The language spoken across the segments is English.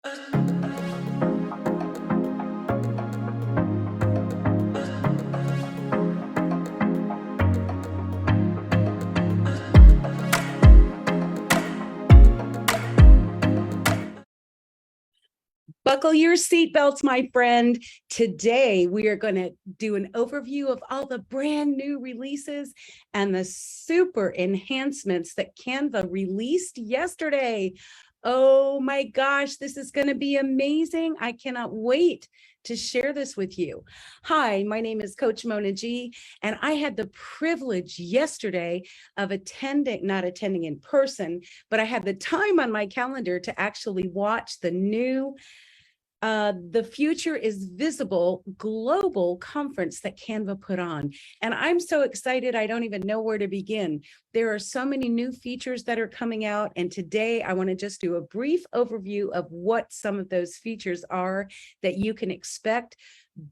Buckle your seatbelts, my friend. Today, we are going to do an overview of all the brand new releases and the super enhancements that Canva released yesterday. Oh my gosh, this is going to be amazing. I cannot wait to share this with you. Hi, my name is Coach Mona G, and I had the privilege yesterday of not attending in person, but I had the time on my calendar to actually watch the new The Future is Visible global conference that Canva put on. And I'm so excited, I don't even know where to begin. There are so many new features that are coming out. And today I want to just do a brief overview of what some of those features are that you can expect.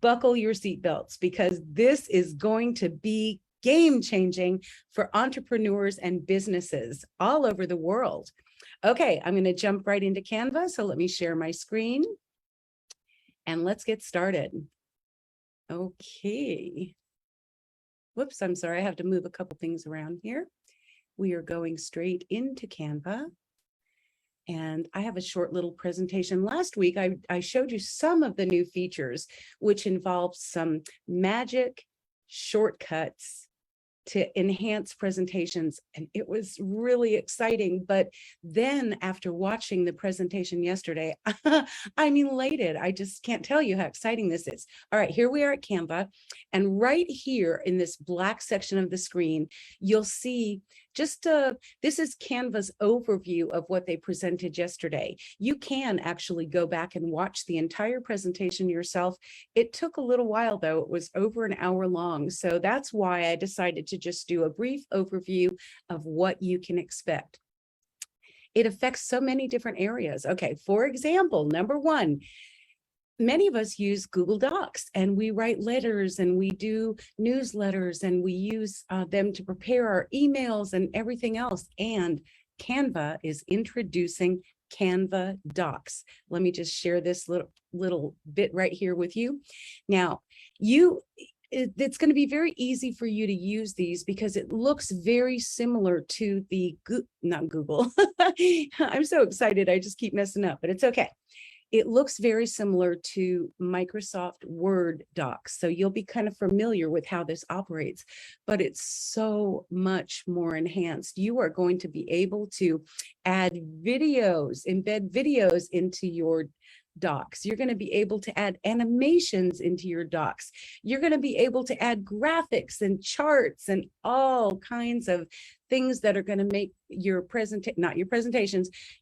Buckle your seatbelts, because this is going to be game-changing for entrepreneurs and businesses all over the world. Okay, I'm going to jump right into Canva. So let me share my screen. And let's get started. Okay. Whoops, I'm sorry. I have to move a couple things around here. We are going straight into Canva. And I have a short little presentation. Last week, I showed you some of the new features, which involve some magic shortcuts to enhance presentations, and it was really exciting. But then after watching the presentation yesterday, I'm elated. I just can't tell you how exciting this is. All right, here we are at Canva, and right here in this black section of the screen, you'll see this is Canva's overview of what they presented yesterday. You can actually go back and watch the entire presentation yourself. It took a little while though. It was over an hour long. So that's why I decided to just do a brief overview of what you can expect. It affects so many different areas. Okay, for example, number one, many of us use Google Docs, and we write letters and we do newsletters and we use them to prepare our emails and everything else. And Canva is introducing Canva Docs. Let me just share this little bit right here with you. Now, it's going to be very easy for you to use these because it looks very similar to not Google. I'm so excited. I just keep messing up, but it's okay. It looks very similar to Microsoft Word docs. So you'll be kind of familiar with how this operates, but it's so much more enhanced. You are going to be able to add videos, embed videos into your docs. You're going to be able to add animations into your docs. You're going to be able to add graphics and charts and all kinds of things that are going to make your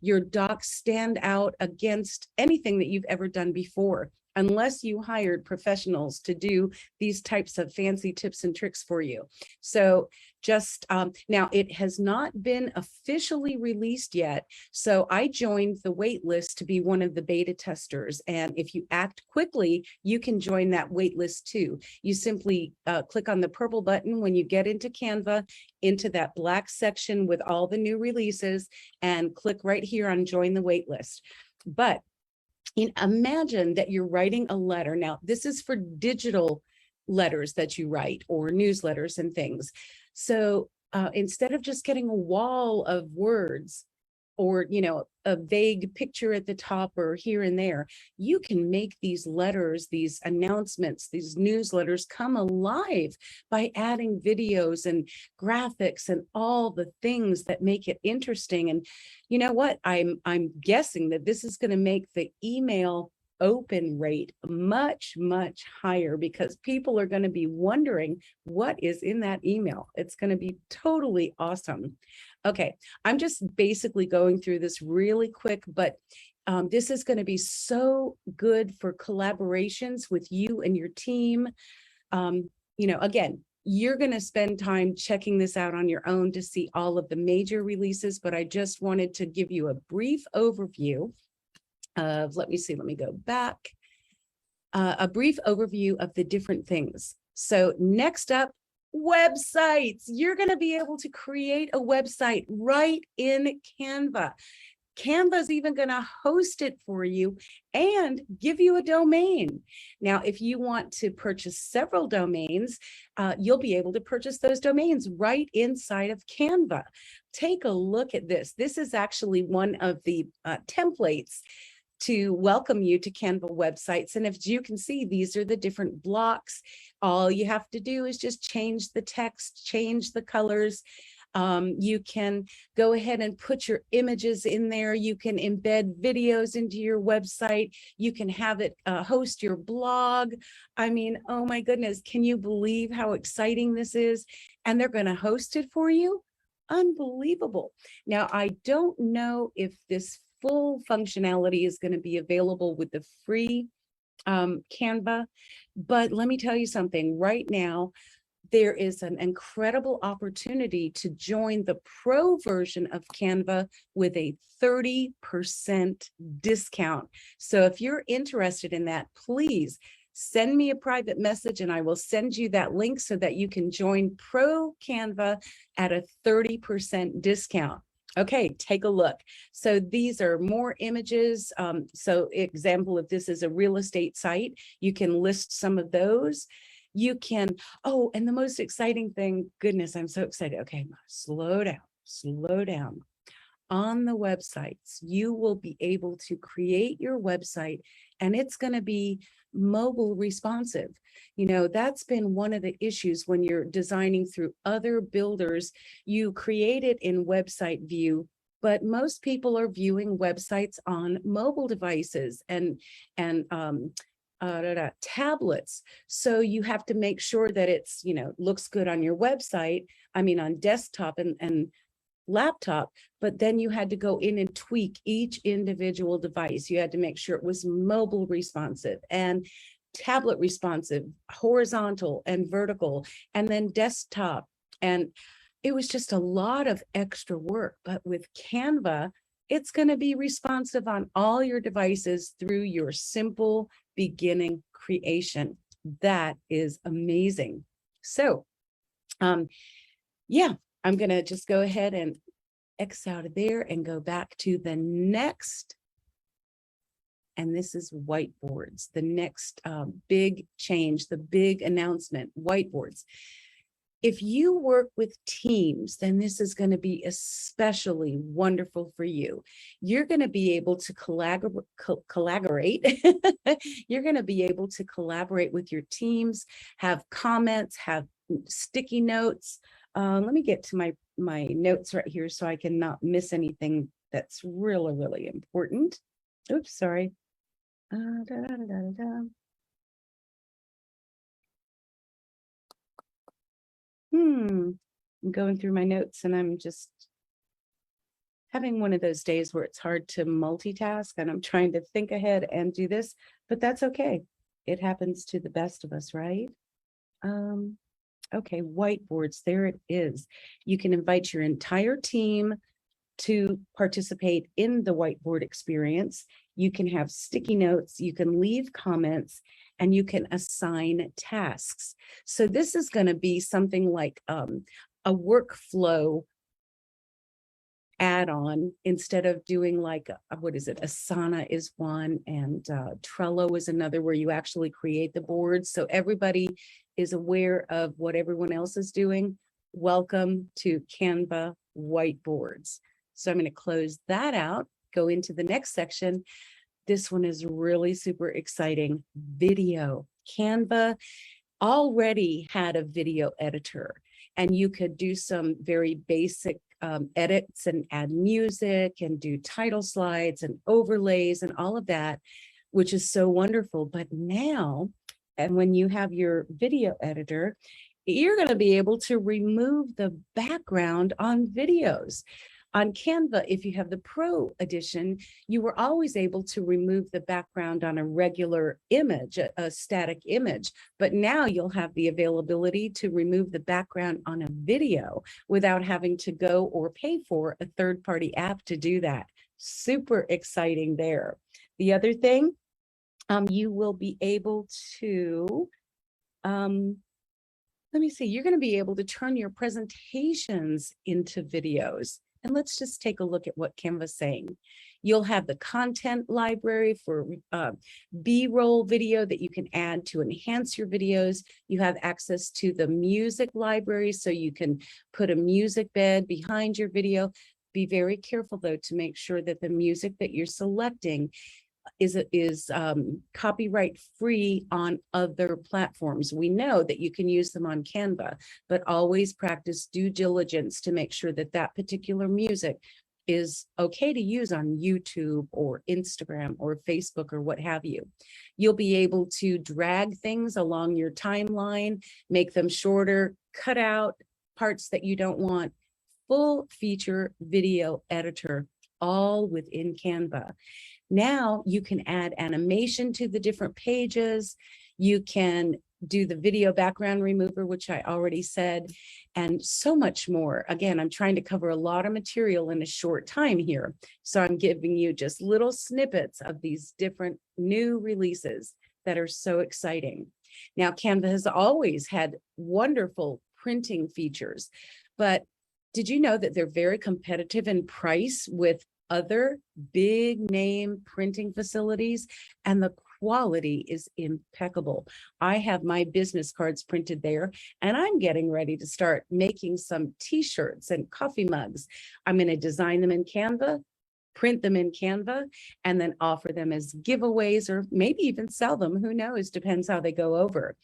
your docs stand out against anything that you've ever done before, unless you hired professionals to do these types of fancy tips and tricks for you. So just now, it has not been officially released yet. So I joined the wait list to be one of the beta testers. And if you act quickly, you can join that wait list too. You simply click on the purple button when you get into Canva, into that black section with all the new releases, and click right here on join the wait list. But imagine that you're writing a letter. Now, this is for digital letters that you write or newsletters and things. So instead of just getting a wall of words or, a vague picture at the top or here and there, you can make these letters, these announcements, these newsletters come alive by adding videos and graphics and all the things that make it interesting. And you know what? I'm guessing that this is going to make the email open rate much, much higher, because people are going to be wondering what is in that email. It's going to be totally awesome. Okay, I'm just basically going through this really quick, but this is going to be so good for collaborations with you and your team. Again, you're going to spend time checking this out on your own to see all of the major releases, but I just wanted to give you a brief overview of, let me go back, a brief overview of the different things. So next up, websites. You're going to be able to create a website right in Canva. Canva's even going to host it for you and give you a domain. Now, if you want to purchase several domains, you'll be able to purchase those domains right inside of Canva. Take a look at this. This is actually one of the templates to welcome you to Canva websites. And if you can see, these are the different blocks. All you have to do is just change the text, change the colors. You can go ahead and put your images in there. You can embed videos into your website. You can have it host your blog. I mean, oh my goodness, can you believe how exciting this is? And they're going to host it for you? Unbelievable. Now, I don't know if this full functionality is going to be available with the free Canva, but let me tell you something. Right now, there is an incredible opportunity to join the pro version of Canva with a 30% discount. So if you're interested in that, please send me a private message and I will send you that link so that you can join Pro Canva at a 30% discount. Okay, take a look. So these are more images. So example, if this is a real estate site, you can list some of those. You can, oh, and the most exciting thing, goodness, I'm so excited. Okay, slow down, slow down. On the websites, you will be able to create your website and it's going to be mobile responsive. You know, that's been one of the issues when you're designing through other builders. You create it in website view, but most people are viewing websites on mobile devices and tablets. So you have to make sure that it's, you know, looks good on your website. I mean, on desktop and laptop, but then you had to go in and tweak each individual device. You had to make sure it was mobile responsive and tablet responsive, horizontal and vertical, and then desktop. And it was just a lot of extra work. But with Canva, it's going to be responsive on all your devices through your simple beginning creation. That is amazing. So, yeah, I'm going to just go ahead and X out of there and go back to the next. And this is whiteboards, the next big change, the big announcement, whiteboards. If you work with teams, then this is going to be especially wonderful for you. You're going to be able to collaborate. You're going to be able to collaborate with your teams, have comments, have sticky notes. Let me get to my notes right here so I can not miss anything that's really, really important. Oops, sorry. I'm going through my notes and I'm just having one of those days where it's hard to multitask and I'm trying to think ahead and do this, but that's okay. It happens to the best of us, right? Okay, whiteboards, there it is. You can invite your entire team to participate in the whiteboard experience. You can have sticky notes, you can leave comments, and you can assign tasks. So this is going to be something like a workflow add-on instead of doing like, what is it? Asana is one and Trello is another where you actually create the boards. So everybody is aware of what everyone else is doing. Welcome to Canva whiteboards. So I'm going to close that out, go into the next section. This one is really super exciting. Video. Canva already had a video editor and you could do some very basic edits and add music and do title slides and overlays and all of that, which is so wonderful. But now, and when you have your video editor, you're going to be able to remove the background on videos. On Canva, if you have the Pro edition, you were always able to remove the background on a regular image, a static image, but now you'll have the availability to remove the background on a video without having to go or pay for a third-party app to do that. Super exciting there. The other thing, you will be able to, let me see, you're going to be able to turn your presentations into videos. And let's just take a look at what Canva's saying. You'll have the content library for B-roll video that you can add to enhance your videos. You have access to the music library, so you can put a music bed behind your video. Be very careful, though, to make sure that the music that you're selecting is copyright free on other platforms. We know that you can use them on Canva, but always practice due diligence to make sure that that particular music is okay to use on YouTube or Instagram or Facebook or what have you. You'll be able to drag things along your timeline, make them shorter, cut out parts that you don't want. Full feature video editor, all within Canva. Now you can add animation to the different pages. You can do the video background remover, which I already said, and so much more. Again, I'm trying to cover a lot of material in a short time here. So I'm giving you just little snippets of these different new releases that are so exciting. Now, Canva has always had wonderful printing features, but did you know that they're very competitive in price with other big name printing facilities, and the quality is impeccable. I have my business cards printed there, and I'm getting ready to start making some t-shirts and coffee mugs. I'm going to design them in Canva, print them in Canva, and then offer them as giveaways, or maybe even sell them. Who knows? Depends how they go over.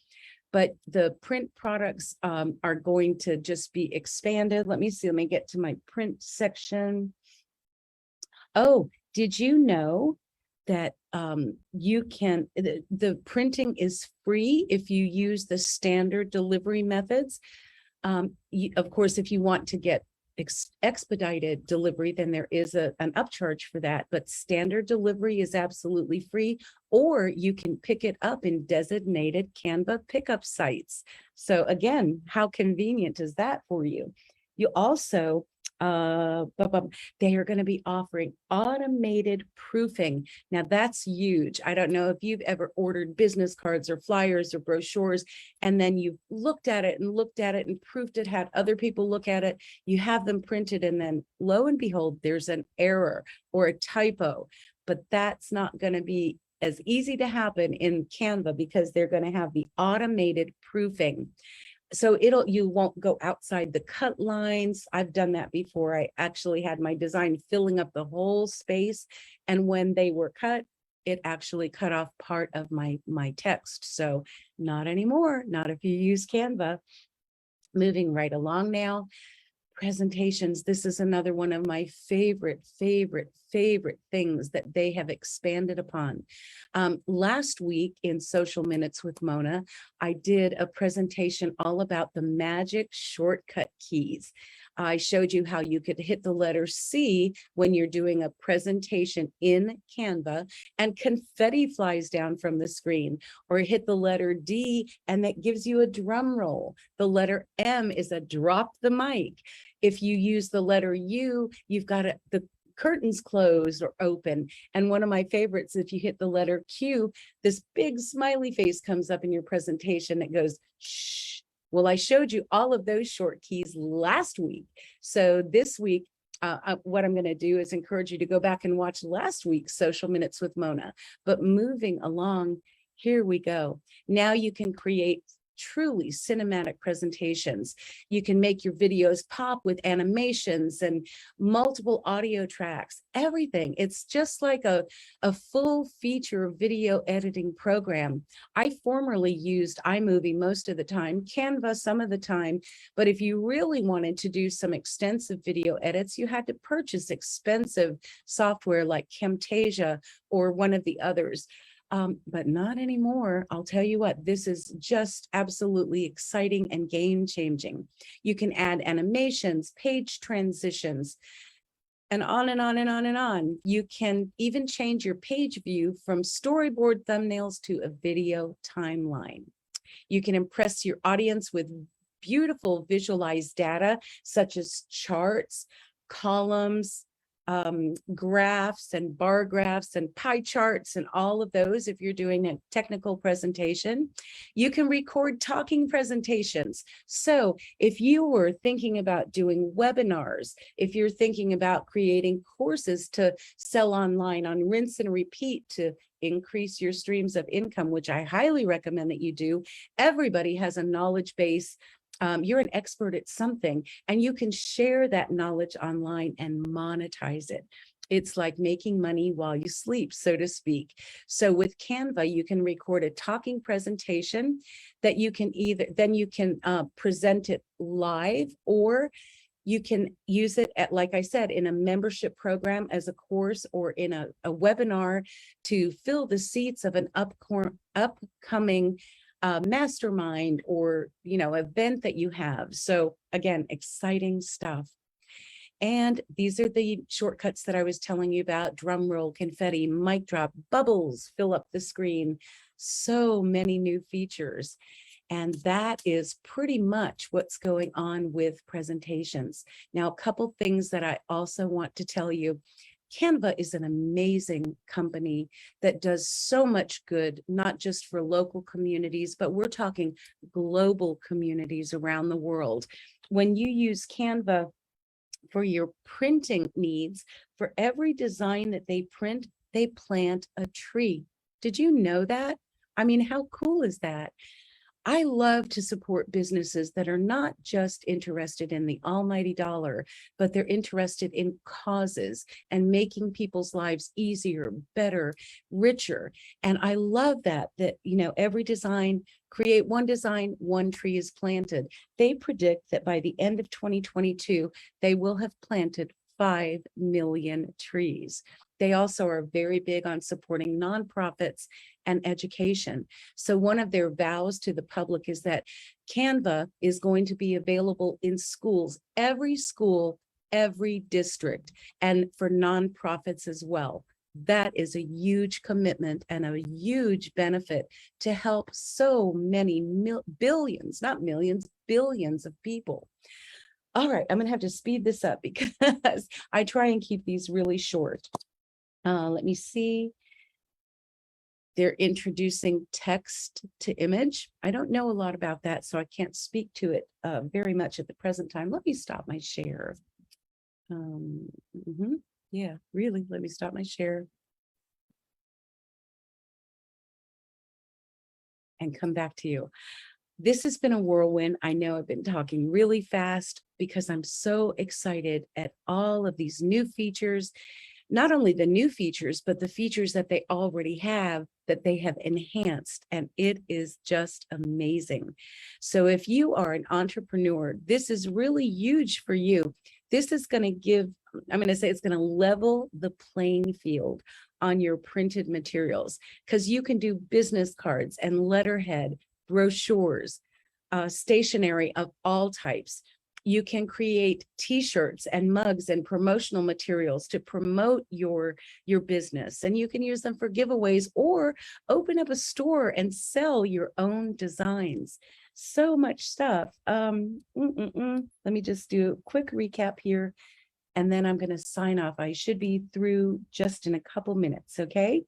But the print products are going to just be expanded. Let me see. Let me get to my print section. Oh, did you know that you can, the printing is free if you use the standard delivery methods? Of course, if you want to get expedited delivery, then there is an upcharge for that, but standard delivery is absolutely free, or you can pick it up in designated Canva pickup sites. So again, how convenient is that for you? You also, they are going to be offering automated proofing. Now that's huge. I don't know if you've ever ordered business cards or flyers or brochures, and then you've looked at it and proofed it, had other people look at it, you have them printed, and then lo and behold, there's an error or a typo. But that's not going to be as easy to happen in Canva, because they're going to have the automated proofing. So you won't go outside the cut lines. I've done that before. I actually had my design filling up the whole space, and when they were cut, it actually cut off part of my text. So not anymore, not if you use Canva. Moving right along now. Presentations. This is another one of my favorite things that they have expanded upon. Last week in Social Minutes with Mona, I did a presentation all about the Magic Shortcut Keys. I showed you how you could hit the letter C when you're doing a presentation in Canva and confetti flies down from the screen, or hit the letter D and that gives you a drum roll. The letter M is a drop the mic. If you use the letter U, you've got the curtains closed or open. And one of my favorites, if you hit the letter Q, this big smiley face comes up in your presentation that goes, shh. Well, I showed you all of those short keys last week. So this week, what I'm going to do is encourage you to go back and watch last week's Social Minutes with Mona. But moving along, here we go. Now you can create truly cinematic presentations. You can make your videos pop with animations and multiple audio tracks, everything. It's just like a full feature video editing program. I formerly used iMovie most of the time, Canva some of the time, but if you really wanted to do some extensive video edits, you had to purchase expensive software like Camtasia or one of the others. But not anymore. I'll tell you what, this is just absolutely exciting and game-changing. You can add animations, page transitions, and on and on and on and on. You can even change your page view from storyboard thumbnails to a video timeline. You can impress your audience with beautiful visualized data, such as charts, columns, graphs and bar graphs and pie charts and all of those. If you're doing a technical presentation, you can record talking presentations. So if you were thinking about doing webinars, if you're thinking about creating courses to sell online on rinse and repeat to increase your streams of income, which I highly recommend that you do. Everybody has a knowledge base. You're an expert at something, and you can share that knowledge online and monetize it. It's like making money while you sleep, so to speak. So with Canva, you can record a talking presentation that you can present it live, or you can use it at, like I said, in a membership program as a course, or in a webinar to fill the seats of an upcoming mastermind or event that you have. So again, exciting stuff. And these are the shortcuts that I was telling you about: drum roll, confetti, mic drop, bubbles, fill up the screen. So many new features. And that is pretty much what's going on with presentations. Now, a couple things that I also want to tell you. Canva is an amazing company that does so much good, not just for local communities, but we're talking global communities around the world. When you use Canva for your printing needs, for every design that they print, they plant a tree. Did you know that? I mean, how cool is that? I love to support businesses that are not just interested in the almighty dollar, but they're interested in causes and making people's lives easier, better, richer. And I love that, every design, create one design, one tree is planted. They predict that by the end of 2022, they will have planted 5 million trees. They also are very big on supporting nonprofits and education. So one of their vows to the public is that Canva is going to be available in schools, every school, every district, and for nonprofits as well. That is a huge commitment and a huge benefit to help so many billions, not millions, billions of people. All right, I'm going to have to speed this up because I try and keep these really short. Let me see. They're introducing text to image. I don't know a lot about that, so I can't speak to it very much at the present time. Let me stop my share. Yeah, really, let me stop my share and come back to you. This has been a whirlwind. I know I've been talking really fast because I'm so excited at all of these new features. Not only the new features, but the features that they already have that they have enhanced, and it is just amazing. So if you are an entrepreneur, this is really huge for you. This is going to give, I'm going to say it's going to level the playing field on your printed materials, because you can do business cards and letterhead, brochures, stationery of all types. You can create t-shirts and mugs and promotional materials to promote your business, and you can use them for giveaways or open up a store and sell your own designs. So much stuff. Let me just do a quick recap here, and then I'm going to sign off. I should be through just in a couple minutes, okay?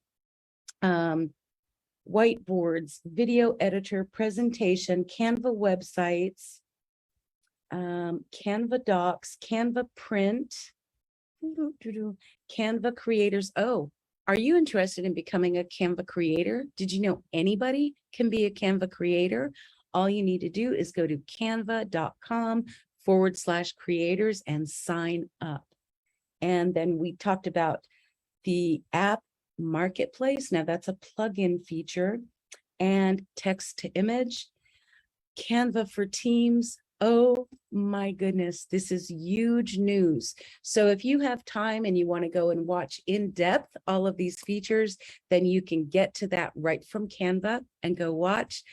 Whiteboards, video editor, presentation, Canva websites, Canva Docs, Canva Print, Canva Creators. Oh, are you interested in becoming a Canva creator? Did you know anybody can be a Canva creator? All you need to do is go to canva.com/creators and sign up. And then we talked about the app marketplace. Now that's a plugin feature, and text to image, Canva for Teams. Oh my goodness, this is huge news. So if you have time and you want to go and watch in depth all of these features, then you can get to that right from Canva and go watch.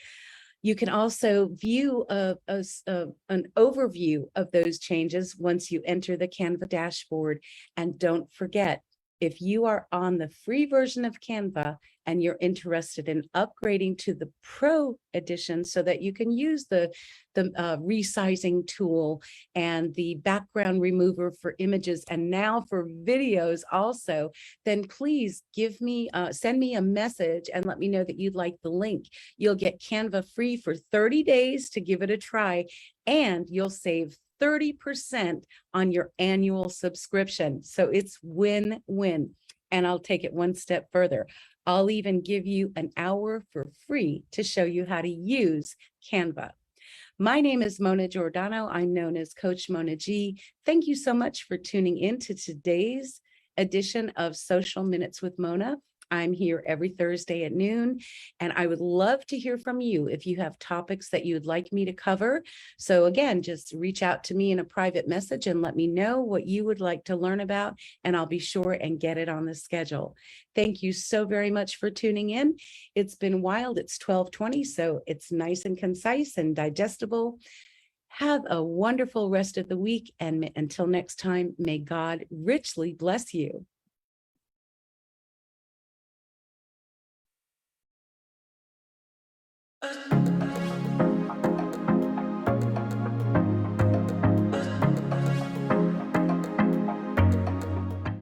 You can also view an overview of those changes once you enter the Canva dashboard. And don't forget, If you are on the free version of Canva and you're interested in upgrading to the Pro edition so that you can use the resizing tool and the background remover for images and now for videos also, then please send me a message and let me know that you'd like the link. You'll get Canva free for 30 days to give it a try, and you'll save 30% on your annual subscription. So it's win-win. And I'll take it one step further. I'll even give you an hour for free to show you how to use Canva. My name is Mona Giordano. I'm known as Coach Mona G. Thank you so much for tuning in to today's edition of Social Minutes with Mona. I'm here every Thursday at noon, and I would love to hear from you if you have topics that you'd like me to cover. So again, just reach out to me in a private message and let me know what you would like to learn about, and I'll be sure and get it on the schedule. Thank you so very much for tuning in. It's been wild. It's 12:20, so it's nice and concise and digestible. Have a wonderful rest of the week, and until next time, may God richly bless you.